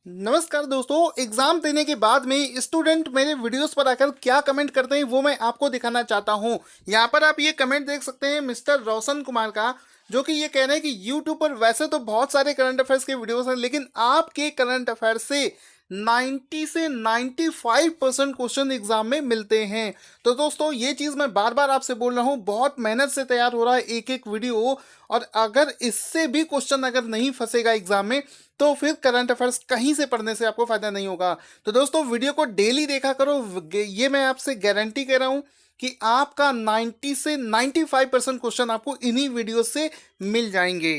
नमस्कार दोस्तों। एग्जाम देने के बाद में स्टूडेंट मेरे वीडियोस पर आकर क्या कमेंट करते हैं वो मैं आपको दिखाना चाहता हूं। यहाँ पर आप ये कमेंट देख सकते हैं मिस्टर रोशन कुमार का, जो कि ये कह रहे हैं कि यूट्यूब पर वैसे तो बहुत सारे करंट अफेयर्स के वीडियोस हैं, लेकिन आपके करंट अफेयर्स से 90 से 95% क्वेश्चन एग्जाम में मिलते हैं। तो दोस्तों ये चीज़ मैं बार बार आपसे बोल रहा हूँ, बहुत मेहनत से तैयार हो रहा है एक एक वीडियो, और अगर इससे भी क्वेश्चन अगर नहीं फंसेगा एग्जाम में तो फिर करंट अफेयर्स कहीं से पढ़ने से आपको फायदा नहीं होगा। तो दोस्तों वीडियो को डेली देखा करो, ये मैं आपसे गारंटी कह रहा हूं कि आपका 90 से 95% क्वेश्चन आपको इन्हीं वीडियो से मिल जाएंगे।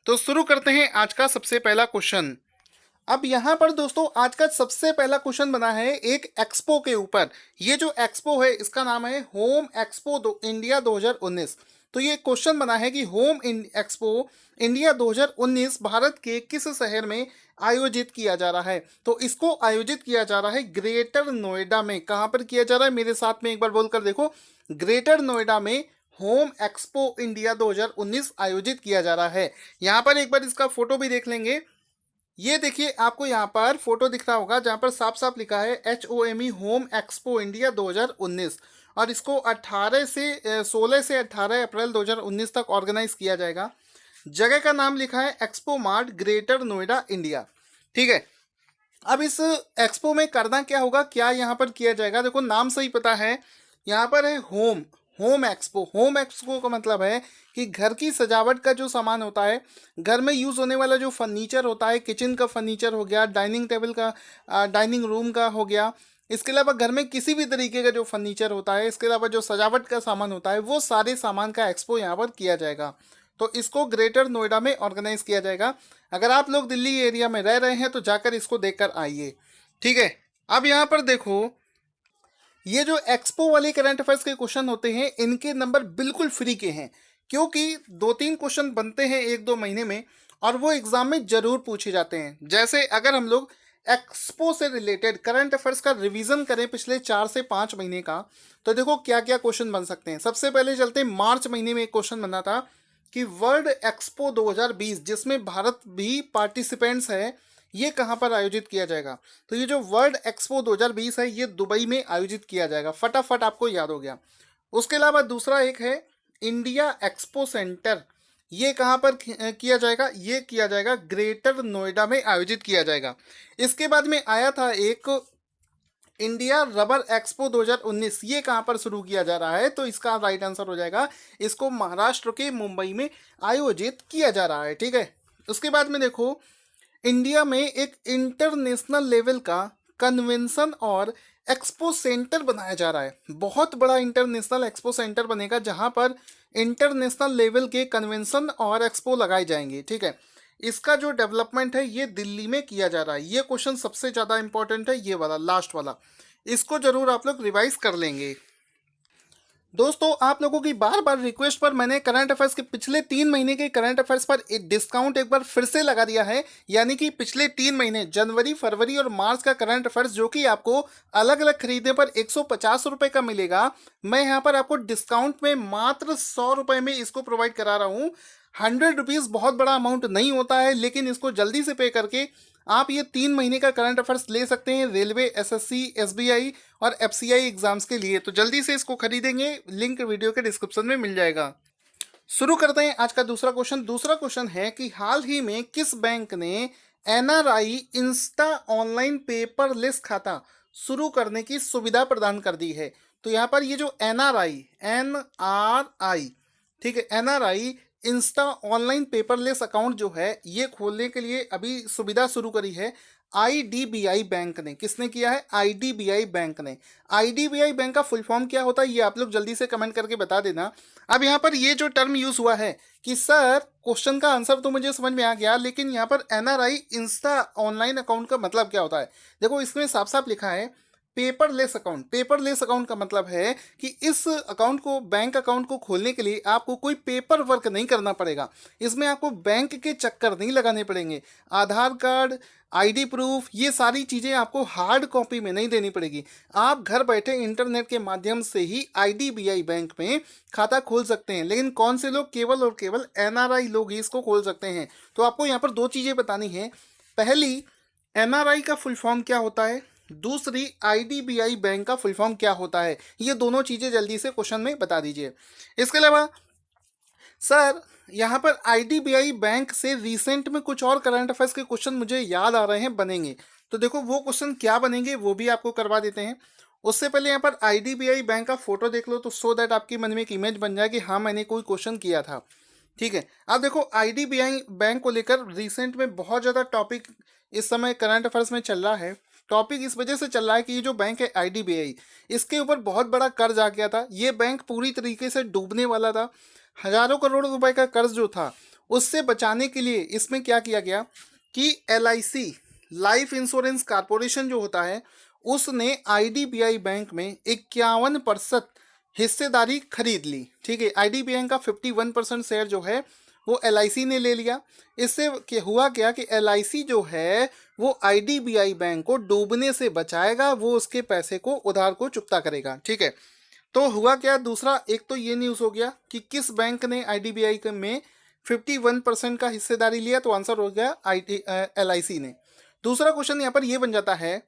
तो शुरू करते हैं आज का सबसे पहला क्वेश्चन। अब यहाँ पर दोस्तों आज का सबसे पहला क्वेश्चन बना है एक एक्सपो के ऊपर। ये जो एक्सपो है इसका नाम है होम एक्सपो इंडिया 2019। तो ये क्वेश्चन बना है कि एक्सपो इंडिया 2019 भारत के किस शहर में आयोजित किया जा रहा है। तो इसको आयोजित किया जा रहा है ग्रेटर नोएडा में। कहाँ पर किया जा रहा है मेरे साथ में एक बार बोलकर देखो, ग्रेटर नोएडा में होम एक्सपो इंडिया 2019 आयोजित किया जा रहा है। यहाँ पर एक बार इसका फोटो भी देख लेंगे। ये देखिए आपको यहाँ पर फोटो दिख रहा होगा जहाँ पर साफ साफ लिखा है HOME होम एक्सपो इंडिया 2019, और इसको 16 से 18 अप्रैल 2019 तक ऑर्गेनाइज किया जाएगा। जगह का नाम लिखा है expo mart greater Noida India. ठीक है, अब इस एक्सपो में करना क्या होगा, क्या यहाँ पर किया जाएगा, देखो नाम से ही पता है। यहाँ पर है home home expo. Home expo का मतलब है कि घर की सजावट का जो सामान होता है, घर में यूज़ होने वाला जो फर्नीचर होता है, किचन का फर्नीचर हो गया, डाइनिंग टेबल का, डाइनिंग रूम का हो गया, इसके अलावा घर में किसी भी तरीके का जो फर्नीचर होता है, इसके अलावा जो सजावट का सामान होता है, वो सारे सामान का एक्सपो यहाँ पर किया जाएगा। तो इसको ग्रेटर नोएडा में ऑर्गेनाइज किया जाएगा। अगर आप लोग दिल्ली एरिया में रह रहे हैं तो जाकर इसको देखकर आइए। ठीक है, अब यहाँ पर देखो, ये जो एक्सपो वाले करंट अफेयर्स के क्वेश्चन होते हैं इनके नंबर बिल्कुल फ्री के हैं, क्योंकि 2-3 क्वेश्चन बनते हैं 1-2 महीने में, और वो एग्जाम में जरूर पूछे जाते हैं। जैसे अगर हम लोग एक्सपो से रिलेटेड करंट अफेयर्स का रिवीजन करें पिछले 4 से 5 महीने का, तो देखो क्या क्या क्वेश्चन बन सकते हैं। सबसे पहले चलते हैं, मार्च महीने में एक क्वेश्चन बना था कि वर्ल्ड एक्सपो 2020 जिसमें भारत भी पार्टिसिपेंट्स है, ये कहाँ पर आयोजित किया जाएगा। तो ये जो वर्ल्ड एक्सपो 2020 है ये दुबई में आयोजित किया जाएगा, फटाफट आपको याद हो गया। उसके अलावा दूसरा एक है इंडिया एक्सपो सेंटर, ये कहाँ पर किया जाएगा, ये किया जाएगा ग्रेटर नोएडा में आयोजित किया जाएगा। इसके बाद में आया था एक इंडिया रबर एक्सपो 2019, ये कहाँ पर शुरू किया जा रहा है, तो इसका राइट आंसर हो जाएगा इसको महाराष्ट्र के मुंबई में आयोजित किया जा रहा है। ठीक है, उसके बाद में देखो, इंडिया में एक इंटरनेशनल लेवल का कन्वेंशन और एक्सपो सेंटर बनाया जा रहा है। बहुत बड़ा इंटरनेशनल एक्सपो सेंटर बनेगा जहां पर इंटरनेशनल लेवल के कन्वेंशन और एक्सपो लगाए जाएंगे। ठीक है, इसका जो डेवलपमेंट है ये दिल्ली में किया जा रहा है। ये क्वेश्चन सबसे ज़्यादा इंपॉर्टेंट है, ये वाला लास्ट वाला, इसको जरूर आप लोग रिवाइज कर लेंगे। दोस्तों आप लोगों की बार बार रिक्वेस्ट पर मैंने करंट अफेयर्स के पिछले 3 महीने के करंट अफेयर्स पर एक डिस्काउंट एक बार फिर से लगा दिया है। यानी कि पिछले 3 महीने जनवरी, फरवरी और मार्च का करंट अफेयर्स जो कि आपको अलग अलग खरीदने पर 150 रुपये का मिलेगा, मैं यहाँ पर आपको डिस्काउंट में मात्र 100 रुपये में इसको प्रोवाइड करा रहा हूँ। 100 रुपीज़ बहुत बड़ा अमाउंट नहीं होता है, लेकिन इसको जल्दी से पे करके आप ये 3 महीने का करंट अफेयर्स ले सकते हैं रेलवे, एसएससी, एसबीआई और एफसीआई एग्जाम्स के लिए। तो जल्दी से इसको खरीदेंगे, लिंक वीडियो के डिस्क्रिप्शन में मिल जाएगा। शुरू करते हैं आज का दूसरा क्वेश्चन। दूसरा क्वेश्चन है कि हाल ही में किस बैंक ने एनआरआई इंस्टा ऑनलाइन पेपरलेस खाता शुरू करने की सुविधा प्रदान कर दी है। तो यहाँ पर ये जो एनआरआई, ठीक है, NRI Insta online paperless account जो है ये खोलने के लिए अभी सुविधा शुरू करी है आईडीबीआई बैंक ने। किसने किया है? आईडीबीआई बैंक ने। आईडीबीआई बैंक का फुल फॉर्म क्या होता है ये आप लोग जल्दी से कमेंट करके बता देना। अब यहाँ पर ये जो टर्म यूज हुआ है कि सर क्वेश्चन का आंसर तो मुझे समझ में आ गया, लेकिन यहाँ पर एनआरआई इंस्टा ऑनलाइन अकाउंट का मतलब क्या होता है। देखो इसमें साफ साफ लिखा है पेपरलेस अकाउंट। पेपरलेस अकाउंट का मतलब है कि इस अकाउंट को, बैंक अकाउंट को खोलने के लिए आपको कोई पेपर वर्क नहीं करना पड़ेगा। इसमें आपको बैंक के चक्कर नहीं लगाने पड़ेंगे। आधार कार्ड, आईडी प्रूफ, ये सारी चीज़ें आपको हार्ड कॉपी में नहीं देनी पड़ेगी। आप घर बैठे इंटरनेट के माध्यम से ही आईडीबीआई बैंक में खाता खोल सकते हैं। लेकिन कौन से लोग? केवल और केवल एनआरआई लोग ही इसको खोल सकते हैं। तो आपको यहाँ पर दो चीज़ें बतानी है। पहली, एनआरआई का फुल फॉर्म क्या होता है, दूसरी आईडीबीआई बैंक का फुल फॉर्म क्या होता है, ये दोनों चीजें जल्दी से क्वेश्चन में बता दीजिए। इसके अलावा सर यहाँ पर आईडीबीआई बैंक से रिसेंट में कुछ और करंट अफेयर्स के क्वेश्चन मुझे याद आ रहे हैं बनेंगे, तो देखो वो क्वेश्चन क्या बनेंगे वो भी आपको करवा देते हैं। उससे पहले यहाँ पर आईडीबीआई बैंक का फोटो देख लो, तो सो दैट आपके मन में एक इमेज बन जाए कि हाँ मैंने कोई क्वेश्चन किया था। ठीक है, अब देखो आईडीबीआई बैंक को लेकर रिसेंट में बहुत ज़्यादा टॉपिक इस समय करंट अफेयर्स में चल रहा है। टॉपिक इस वजह से चल रहा है कि ये जो बैंक है आईडीबीआई, इसके ऊपर बहुत बड़ा कर्ज आ गया था, ये बैंक पूरी तरीके से डूबने वाला था। हजारों करोड़ रुपए का कर्ज जो था उससे बचाने के लिए इसमें क्या किया गया कि एलआईसी लाइफ इंश्योरेंस कॉर्पोरेशन जो होता है उसने आईडीबीआई बैंक में 51% हिस्सेदारी खरीद ली। ठीक है, आईडीबीआई का 51% शेयर जो है वो एलआईसी ने ले लिया। इससे हुआ क्या कि एलआईसी जो है वो आईडीबीआई बैंक को डूबने से बचाएगा, वो उसके पैसे को उधार को चुकता करेगा। ठीक है, तो हुआ क्या, दूसरा एक तो ये न्यूज़ हो गया कि किस बैंक ने आईडीबीआई में 51% का हिस्सेदारी लिया, तो आंसर हो गया एलआईसी ने। दूसरा क्वेश्चन यहाँ पर ये बन जाता है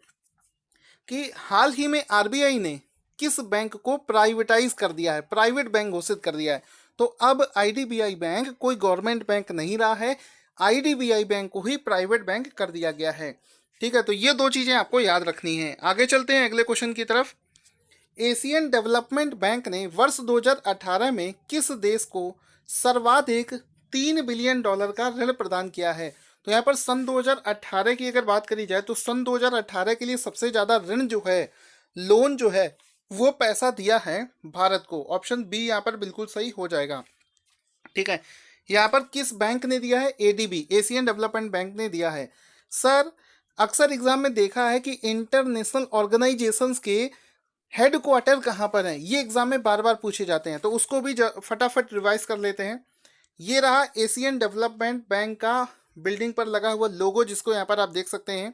कि हाल ही में आरबीआई ने किस बैंक को प्राइवेटाइज कर दिया है, प्राइवेट बैंक घोषित कर दिया है। तो अब आईडीबीआई बैंक कोई गवर्नमेंट बैंक नहीं रहा है, आईडीबीआई बैंक को ही प्राइवेट बैंक कर दिया गया है। ठीक है, तो ये दो चीजें आपको याद रखनी है। आगे चलते हैं अगले क्वेश्चन की तरफ। एशियन डेवलपमेंट बैंक ने वर्ष 2018 में किस देश को सर्वाधिक $3 बिलियन का ऋण प्रदान किया है। तो यहाँ पर सन 2018 की अगर बात करी जाए तो सन 2018 के लिए सबसे ज़्यादा ऋण जो है, लोन जो है, वो पैसा दिया है भारत को। ऑप्शन बी यहाँ पर बिल्कुल सही हो जाएगा। ठीक है, यहाँ पर किस बैंक ने दिया है, एडीबी एशियन डेवलपमेंट बैंक ने दिया है। सर अक्सर एग्जाम में देखा है कि इंटरनेशनल ऑर्गेनाइजेशंस के हेड क्वार्टर कहाँ पर है, ये एग्जाम में बार बार पूछे जाते हैं, तो उसको भी फटाफट रिवाइज कर लेते हैं। ये रहा एशियन डेवलपमेंट बैंक का बिल्डिंग पर लगा हुआ लोगो, जिसको यहाँ पर आप देख सकते हैं।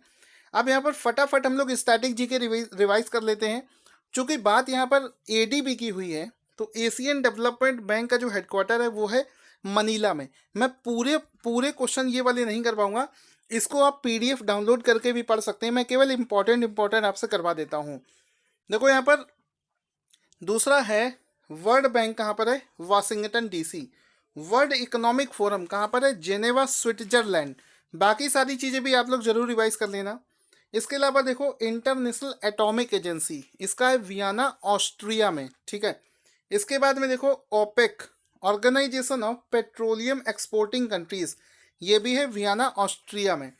अब यहाँ पर फटाफट हम लोग स्टैटिक जी के रिवाइज कर लेते हैं। चूंकि बात यहाँ पर एडीबी की हुई है, तो एशियन डेवलपमेंट बैंक का जो हेडक्वार्टर है वो है मनीला में। मैं पूरे पूरे क्वेश्चन ये वाले नहीं कर पाऊंगा, इसको आप पीडीएफ डाउनलोड करके भी पढ़ सकते हैं, मैं केवल इंपॉर्टेंट आपसे करवा देता हूँ। देखो यहाँ पर दूसरा है वर्ल्ड बैंक कहाँ पर है, Washington DC. World economic forum कहाँ पर है, जेनेवा स्विट्जरलैंड। बाकी सारी चीज़ें भी आप लोग जरूर रिवाइज कर लेना। इसके अलावा देखो इंटरनेशनल एटॉमिक एजेंसी, इसका है वियना ऑस्ट्रिया में। ठीक है, इसके बाद में देखो OPEC organisation of petroleum exporting countries, ये भी है वियना ऑस्ट्रिया में।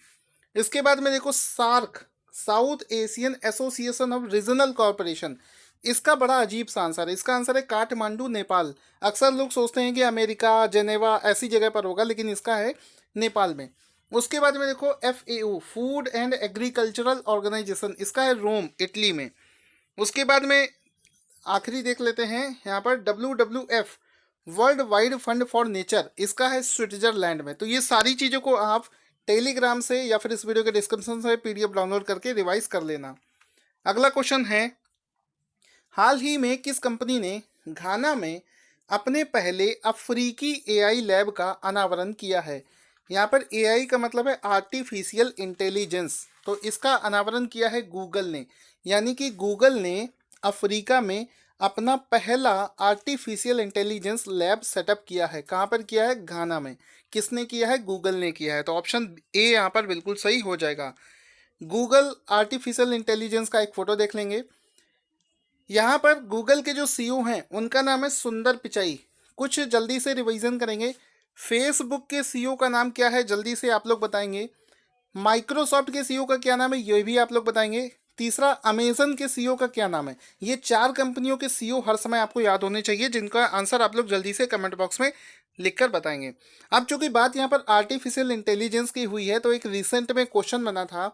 इसके बाद में देखो SAARC south Asian association of regional corporation, इसका बड़ा अजीब सा आंसर है, इसका आंसर है काठमांडू नेपाल। अक्सर लोग सोचते हैं कि अमेरिका जेनेवा ऐसी जगह पर होगा, लेकिन इसका है नेपाल में। उसके बाद में देखो FAO food and agricultural organisation, इसका है रोम इटली में। उसके बाद में आखिरी देख लेते हैं यहाँ पर WWF world wide fund for nature, इसका है स्विट्जरलैंड में। तो ये सारी चीज़ों को आप टेलीग्राम से या फिर इस वीडियो के डिस्क्रिप्शन से पीडीएफ डाउनलोड करके रिवाइज कर लेना। अगला क्वेश्चन है, हाल ही में किस कंपनी ने घाना में अपने पहले अफ्रीकी एआई लैब का अनावरण किया है। यहाँ पर एआई का मतलब है आर्टिफिशियल इंटेलिजेंस, तो इसका अनावरण किया है गूगल ने। यानी कि गूगल ने अफ्रीका में अपना पहला आर्टिफिशियल इंटेलिजेंस लैब सेटअप किया है। कहाँ पर किया है, घाना में। किसने किया है, गूगल ने किया है। तो ऑप्शन ए यहाँ पर बिल्कुल सही हो जाएगा। गूगल आर्टिफिशियल इंटेलिजेंस का एक फोटो देख लेंगे। यहाँ पर गूगल के जो सीईओ हैं उनका नाम है सुंदर पिचाई। कुछ जल्दी से रिवीजन करेंगे। फेसबुक के सीईओ का नाम क्या है, जल्दी से आप लोग बताएंगे। माइक्रोसॉफ्ट के सीईओ का क्या नाम है, ये भी आप लोग बताएंगे। तीसरा अमेजन के सीईओ का क्या नाम है। ये 4 कंपनियों के सीईओ हर समय आपको याद होने चाहिए, जिनका आंसर आप लोग जल्दी से कमेंट बॉक्स में लिखकर बताएंगे। अब चूंकि बात यहाँ पर आर्टिफिशियल इंटेलिजेंस की हुई है, तो एक रिसेंट में क्वेश्चन बना था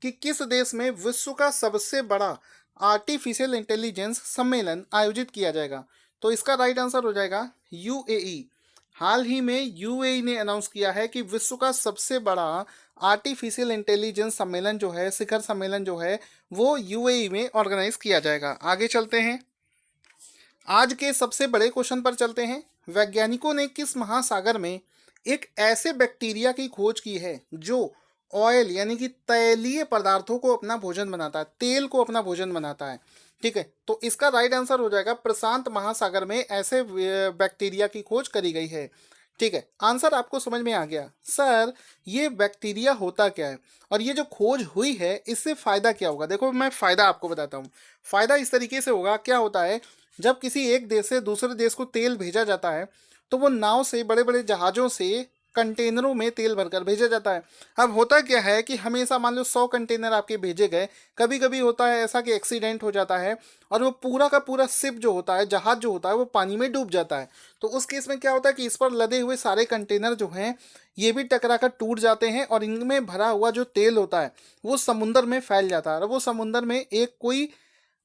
कि किस देश में विश्व का सबसे बड़ा आर्टिफिशियल इंटेलिजेंस सम्मेलन आयोजित किया जाएगा। तो इसका राइट आंसर हो जाएगा यूएई। हाल ही में यूएई ने अनाउंस किया है कि विश्व का सबसे बड़ा आर्टिफिशियल इंटेलिजेंस सम्मेलन जो है, शिखर सम्मेलन जो है, वो यूएई में ऑर्गेनाइज किया जाएगा। आगे चलते हैं, आज के सबसे बड़े क्वेश्चन पर चलते हैं। वैज्ञानिकों ने किस महासागर में एक ऐसे बैक्टीरिया की खोज की है जो ऑयल यानी कि तैलीय पदार्थों को अपना भोजन बनाता है, तेल को अपना भोजन बनाता है। ठीक है, तो इसका राइट आंसर हो जाएगा प्रशांत महासागर में ऐसे बैक्टीरिया की खोज करी गई है। ठीक है, आंसर आपको समझ में आ गया। सर ये बैक्टीरिया होता क्या है और ये जो खोज हुई है इससे फायदा क्या होगा? देखो मैं फायदा आपको बताता हूँ। फायदा इस तरीके से होगा, क्या होता है जब किसी एक देश से दूसरे देश को तेल भेजा जाता है तो वो नाव से, बड़े बड़े जहाज़ों से कंटेनरों में तेल भरकर भेजा जाता है। अब होता क्या है कि हमेशा मान लो 100 कंटेनर आपके भेजे गए, कभी कभी होता है ऐसा कि एक्सीडेंट हो जाता है और वो पूरा का पूरा शिप जो होता है, जहाज जो होता है, वो पानी में डूब जाता है। तो उस केस में क्या होता है कि इस पर लदे हुए सारे कंटेनर जो हैं ये भी टकरा कर टूट जाते हैं और इनमें भरा हुआ जो तेल होता है वो समुंदर में फैल जाता है। और वो समुंदर में एक कोई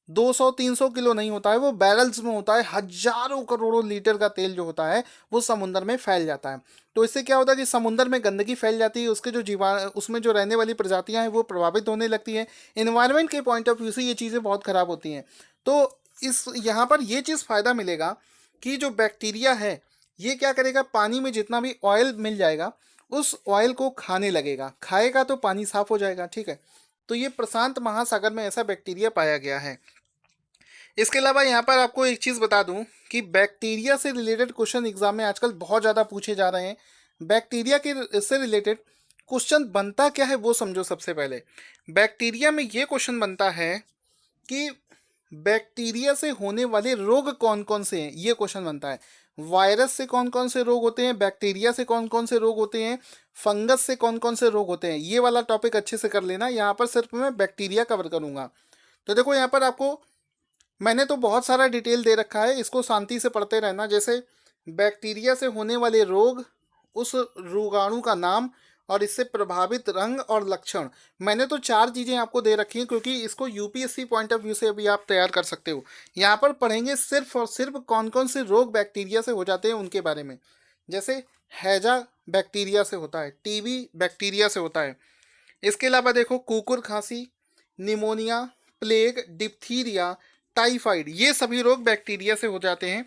200-300 किलो नहीं होता है, वो बैरल्स में होता है, हजारों करोड़ों लीटर का तेल जो होता है वो समुंदर में फैल जाता है। तो इससे क्या होता है कि समुंदर में गंदगी फैल जाती है, उसके जो जीवा उसमें जो रहने वाली प्रजातियां हैं वो प्रभावित होने लगती हैं। इन्वायरमेंट के पॉइंट ऑफ व्यू से ये चीज़ें बहुत ख़राब होती हैं। तो इस यहाँ पर ये चीज़ फ़ायदा मिलेगा कि जो बैक्टीरिया है ये क्या करेगा, पानी में जितना भी ऑयल मिल जाएगा उस ऑयल को खाने लगेगा, खाएगा तो पानी साफ हो जाएगा। ठीक है, तो ये प्रशांत महासागर में ऐसा बैक्टीरिया पाया गया है। इसके अलावा यहाँ पर आपको एक चीज़ बता दूं कि बैक्टीरिया से रिलेटेड क्वेश्चन एग्जाम में आजकल बहुत ज़्यादा पूछे जा रहे हैं। बैक्टीरिया के से रिलेटेड क्वेश्चन बनता क्या है वो समझो। सबसे पहले बैक्टीरिया में ये क्वेश्चन बनता है कि बैक्टीरिया से होने वाले रोग कौन कौन से हैं, ये क्वेश्चन बनता है। वायरस से कौन कौन से रोग होते हैं, बैक्टीरिया से कौन कौन से रोग होते हैं, फंगस से कौन कौन से रोग होते हैं, ये वाला टॉपिक अच्छे से कर लेना। यहाँ पर सिर्फ मैं बैक्टीरिया कवर करूँगा। तो देखो यहाँ पर आपको मैंने तो बहुत सारा डिटेल दे रखा है, इसको शांति से पढ़ते रहना। जैसे बैक्टीरिया से होने वाले रोग, उस रोगाणु का नाम और इससे प्रभावित रंग और लक्षण। मैंने तो 4 चीज़ें आपको दे रखी हैं क्योंकि इसको यूपीएससी पॉइंट ऑफ व्यू से अभी आप तैयार कर सकते हो। यहाँ पर पढ़ेंगे सिर्फ और सिर्फ कौन कौन से रोग बैक्टीरिया से हो जाते हैं उनके बारे में। जैसे हैजा बैक्टीरिया से होता है, टीबी बैक्टीरिया से होता है। इसके अलावा देखो कुकुर खांसी, निमोनिया, प्लेग, डिप्थीरिया, टाइफाइड, ये सभी रोग बैक्टीरिया से हो जाते हैं।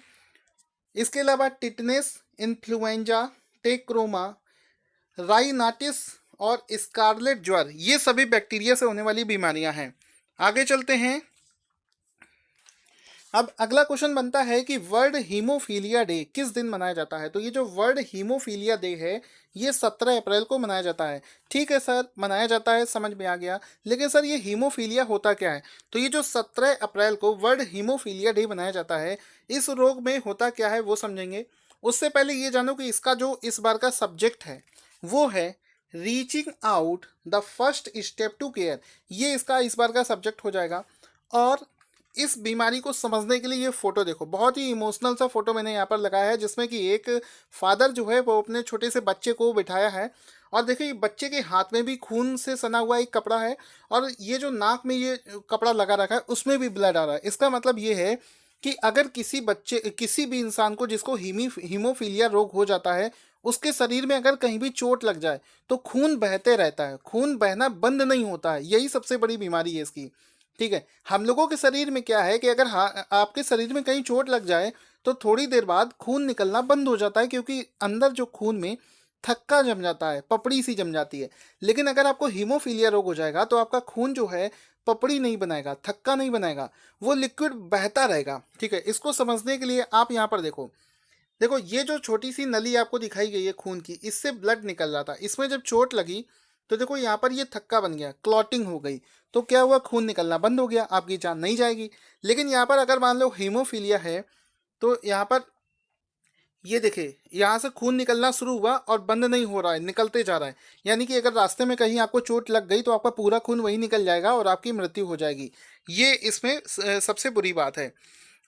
इसके अलावा टिटनेस, इन्फ्लुएंजा, टेक्रोमा, राइनाटिस और स्कारलेट ज्वर, ये सभी बैक्टीरिया से होने वाली बीमारियां हैं। आगे चलते हैं। अब अगला क्वेश्चन बनता है कि वर्ल्ड हीमोफीलिया डे किस दिन मनाया जाता है? तो ये जो वर्ल्ड हीमोफीलिया डे है ये 17 अप्रैल को मनाया जाता है। ठीक है सर, मनाया जाता है, समझ में आ गया। लेकिन सर ये हीमोफीलिया होता क्या है? तो ये जो 17 अप्रैल को वर्ल्ड हीमोफीलिया डे मनाया जाता है, इस रोग में होता क्या है वो समझेंगे। उससे पहले ये जानो कि इसका जो इस बार का सब्जेक्ट है वो है reaching out the first step to care. ये इसका इस बार का सब्जेक्ट हो जाएगा। और इस बीमारी को समझने के लिए ये फोटो देखो, बहुत ही इमोशनल सा फोटो मैंने यहाँ पर लगाया है जिसमें कि एक फादर जो है वो अपने छोटे से बच्चे को बिठाया है और देखिए बच्चे के हाथ में भी खून से सना हुआ एक कपड़ा है और ये जो नाक में ये कपड़ा लगा रखा है उसमें भी ब्लड आ रहा है। इसका मतलब ये है कि अगर किसी भी इंसान को जिसको हीमोफीलिया रोग हो जाता है उसके शरीर में अगर कहीं भी चोट लग जाए तो खून बहते रहता है, खून बहना बंद नहीं होता है। यही सबसे बड़ी बीमारी है इसकी। ठीक है, हम लोगों के शरीर में क्या है कि अगर आपके शरीर में कहीं चोट लग जाए तो थोड़ी देर बाद खून निकलना बंद हो जाता है क्योंकि अंदर जो खून में थक्का जम जाता है, पपड़ी सी जम जाती है। लेकिन अगर आपको हीमोफीलिया रोग हो जाएगा तो आपका खून जो है पपड़ी नहीं बनाएगा, थक्का नहीं बनाएगा, वो लिक्विड बहता रहेगा। ठीक है, इसको समझने के लिए आप यहाँ पर देखो, देखो ये जो छोटी सी नली आपको दिखाई गई है खून की, इससे ब्लड निकल रहा था। इसमें जब चोट लगी तो देखो यहाँ पर ये थक्का बन गया, क्लॉटिंग हो गई, तो क्या हुआ, खून निकलना बंद हो गया, आपकी जान नहीं जाएगी। लेकिन यहाँ पर अगर मान लो हीमोफीलिया है तो यहाँ पर ये देखिए यहाँ से खून निकलना शुरू हुआ और बंद नहीं हो रहा है, निकलते जा रहा है। यानी कि अगर रास्ते में कहीं आपको चोट लग गई तो आपका पूरा खून वहीं निकल जाएगा और आपकी मृत्यु हो जाएगी। ये इसमें सबसे बुरी बात है।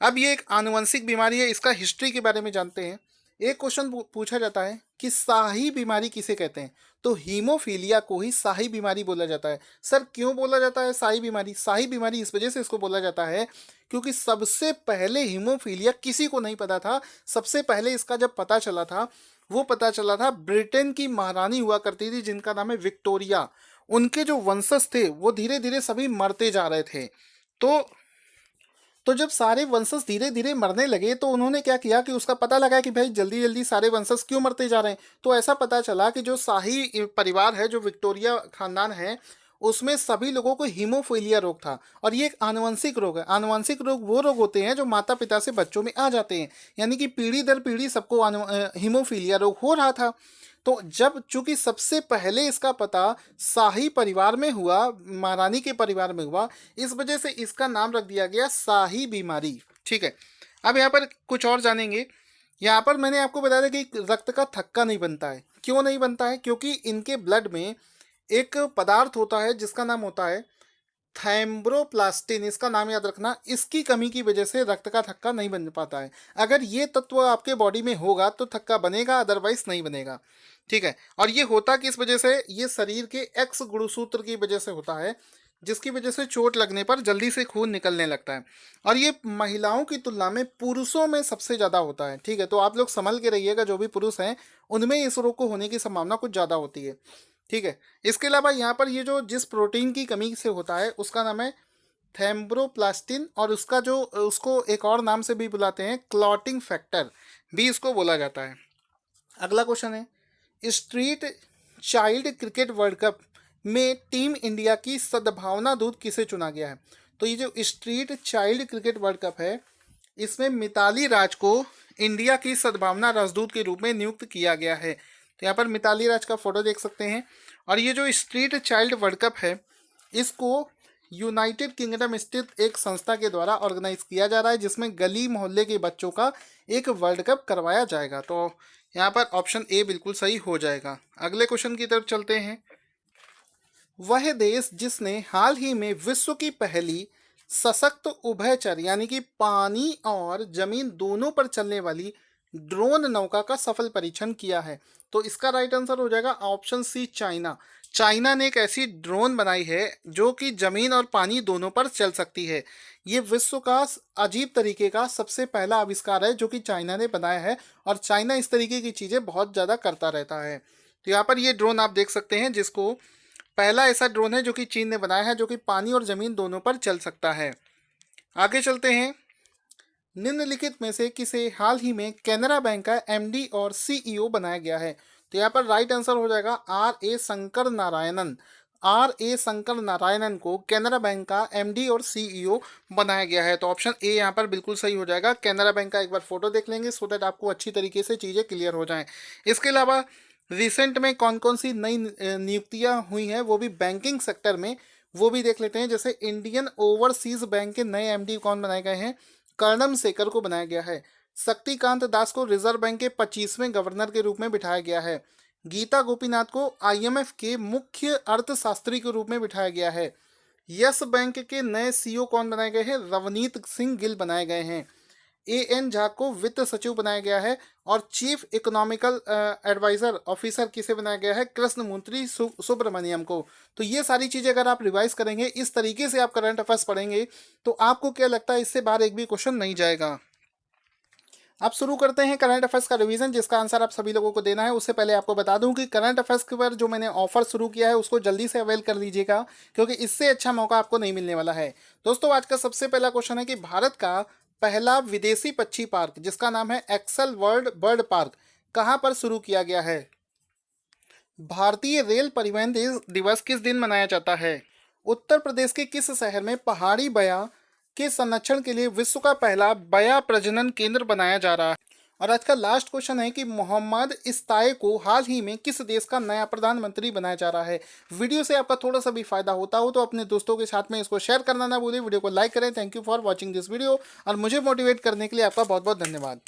अब ये एक आनुवंशिक बीमारी है, इसका हिस्ट्री के बारे में जानते हैं। एक क्वेश्चन पूछा जाता है कि शाही बीमारी किसे कहते हैं? तो हीमोफीलिया को ही शाही बीमारी बोला जाता है। सर क्यों बोला जाता है शाही बीमारी? शाही बीमारी इस वजह से इसको बोला जाता है क्योंकि सबसे पहले हीमोफीलिया किसी को नहीं पता था। सबसे पहले इसका जब पता चला था वो पता चला था ब्रिटेन की महारानी हुआ करती थी जिनका नाम है विक्टोरिया। उनके जो वंशज थे वो धीरे धीरे सभी मरते जा रहे थे। तो तो जब सारे वंशज धीरे धीरे मरने लगे तो उन्होंने क्या किया कि उसका पता लगा कि भाई जल्दी जल्दी सारे वंशज क्यों मरते जा रहे हैं। तो ऐसा पता चला कि जो शाही परिवार है, जो विक्टोरिया खानदान है, उसमें सभी लोगों को हीमोफीलिया रोग था। और ये एक आनुवंशिक रोग है। आनुवंशिक रोग वो रोग होते हैं जो माता पिता से बच्चों में आ जाते हैं, यानी कि पीढ़ी दर पीढ़ी सबको हीमोफीलिया रोग हो रहा था। तो जब चूंकि सबसे पहले इसका पता शाही परिवार में हुआ, महारानी के परिवार में हुआ, इस वजह से इसका नाम रख दिया गया शाही बीमारी। ठीक है, अब यहाँ पर कुछ और जानेंगे। यहाँ पर मैंने आपको बताया था कि रक्त का थक्का नहीं बनता है। क्यों नहीं बनता है? क्योंकि इनके ब्लड में एक पदार्थ होता है जिसका नाम होता है थैम्ब्रोप्लास्टिन। इसका नाम याद रखना। इसकी कमी की वजह से रक्त का थक्का नहीं बन पाता है। अगर ये तत्व आपके बॉडी में होगा तो थक्का बनेगा, अदरवाइज नहीं बनेगा। ठीक है, और ये होता किस वजह से? ये शरीर के एक्स गुणसूत्र की वजह से होता है, जिसकी वजह से चोट लगने पर जल्दी से खून निकलने लगता है। और ये महिलाओं की तुलना में पुरुषों में सबसे ज़्यादा होता है। ठीक है, तो आप लोग संभल के रहिएगा, जो भी पुरुष हैं उनमें इस रोग को होने की संभावना कुछ ज़्यादा होती है। ठीक है, इसके अलावा यहाँ पर ये जो जिस प्रोटीन की कमी से होता है उसका नाम है थैम्ब्रोप्लास्टिन, और उसका जो उसको एक और नाम से भी बुलाते हैं क्लॉटिंग फैक्टर भी इसको बोला जाता है। अगला क्वेश्चन है, street child cricket world cup में टीम इंडिया की सद्भावना दूत किसे चुना गया है? तो ये जो street child cricket world cup है, इसमें मिताली राज को इंडिया की सद्भावना राजदूत के रूप में नियुक्त किया गया है। तो यहाँ पर मिताली राज का फोटो देख सकते हैं। और ये जो स्ट्रीट चाइल्ड वर्ल्ड कप है, इसको यूनाइटेड किंगडम स्थित एक संस्था के द्वारा ऑर्गेनाइज किया जा रहा है, जिसमें गली मोहल्ले के बच्चों का एक वर्ल्ड कप करवाया जाएगा। तो यहाँ पर ऑप्शन ए बिल्कुल सही हो जाएगा। अगले क्वेश्चन की तरफ चलते हैं। वह देश जिसने हाल ही में विश्व की पहली सशक्त उभयचर यानी कि पानी और जमीन दोनों पर चलने वाली ड्रोन नौका का सफल परीक्षण किया है? तो इसका राइट आंसर हो जाएगा ऑप्शन सी, चाइना। चाइना ने एक ऐसी ड्रोन बनाई है जो कि जमीन और पानी दोनों पर चल सकती है। ये विश्व का अजीब तरीके का सबसे पहला आविष्कार है जो कि चाइना ने बनाया है, और चाइना इस तरीके की चीज़ें बहुत ज़्यादा करता रहता है। तो यहाँ पर ये ड्रोन आप देख सकते हैं, जिसको पहला ऐसा ड्रोन है जो कि चीन ने बनाया है, जो कि पानी और ज़मीन दोनों पर चल सकता है। आगे चलते हैं। निम्नलिखित में से किसे हाल ही में कैनरा बैंक का एमडी और सीईओ बनाया गया है? तो यहाँ पर राइट आंसर हो जाएगा R A Shankar Narayanan. R A Shankar Narayanan को कैनरा बैंक का एमडी और सीईओ बनाया गया है। तो ऑप्शन ए यहाँ पर बिल्कुल सही हो जाएगा। कैनरा बैंक का एक बार फोटो देख लेंगे सो दैट आपको अच्छी तरीके से चीज़ें क्लियर हो जाएं। इसके अलावा रिसेंट में कौन कौन सी नई नियुक्तियाँ हुई हैं वो भी बैंकिंग सेक्टर में, वो भी देख लेते हैं। जैसे इंडियन ओवरसीज बैंक के नए एमडी कौन बनाए गए हैं? कर्णम शेखर को बनाया गया है। शक्तिकांत दास को रिजर्व बैंक के 25वें गवर्नर के रूप में बिठाया गया है। गीता गोपीनाथ को आईएमएफ के मुख्य अर्थशास्त्री के रूप में बिठाया गया है। यस बैंक के नए सीईओ कौन बनाए गए हैं? रवनीत सिंह गिल बनाए गए हैं। एएन झा को वित्त सचिव बनाया गया है। और चीफ इकोनॉमिकल एडवाइजर ऑफिसर किसे बनाया गया है? कृष्णमूर्ति सुब्रमण्यम को। तो ये सारी चीज़ें अगर आप रिवाइज करेंगे, इस तरीके से आप करंट अफेयर्स पढ़ेंगे, तो आपको क्या लगता है इससे बाहर एक भी क्वेश्चन नहीं जाएगा। अब शुरू करते हैं करंट अफेयर्स का रिवीजन, जिसका आंसर आप सभी लोगों को देना है। उससे पहले आपको बता दूं कि करंट अफेयर्स के पर जो मैंने ऑफर शुरू किया है उसको जल्दी से अवेल कर लीजिएगा, क्योंकि इससे अच्छा मौका आपको नहीं मिलने वाला है। दोस्तों, आज का सबसे पहला क्वेश्चन है कि भारत का पहला विदेशी पक्षी पार्क, जिसका नाम है एक्सेल वर्ल्ड बर्ड पार्क, कहाँ पर शुरू किया गया है? भारतीय रेल परिवहन दिवस किस दिन मनाया जाता है? उत्तर प्रदेश के किस शहर में पहाड़ी बया के संरक्षण के लिए विश्व का पहला बया प्रजनन केंद्र बनाया जा रहा है? और आज का लास्ट क्वेश्चन है कि मोहम्मद इस्ताए को हाल ही में किस देश का नया प्रधानमंत्री बनाया जा रहा है? वीडियो से आपका थोड़ा सा भी फायदा होता हो तो अपने दोस्तों के साथ में इसको शेयर करना ना भूलें। वीडियो को लाइक करें। Thank you for watching this video, और मुझे मोटिवेट करने के लिए आपका बहुत बहुत धन्यवाद।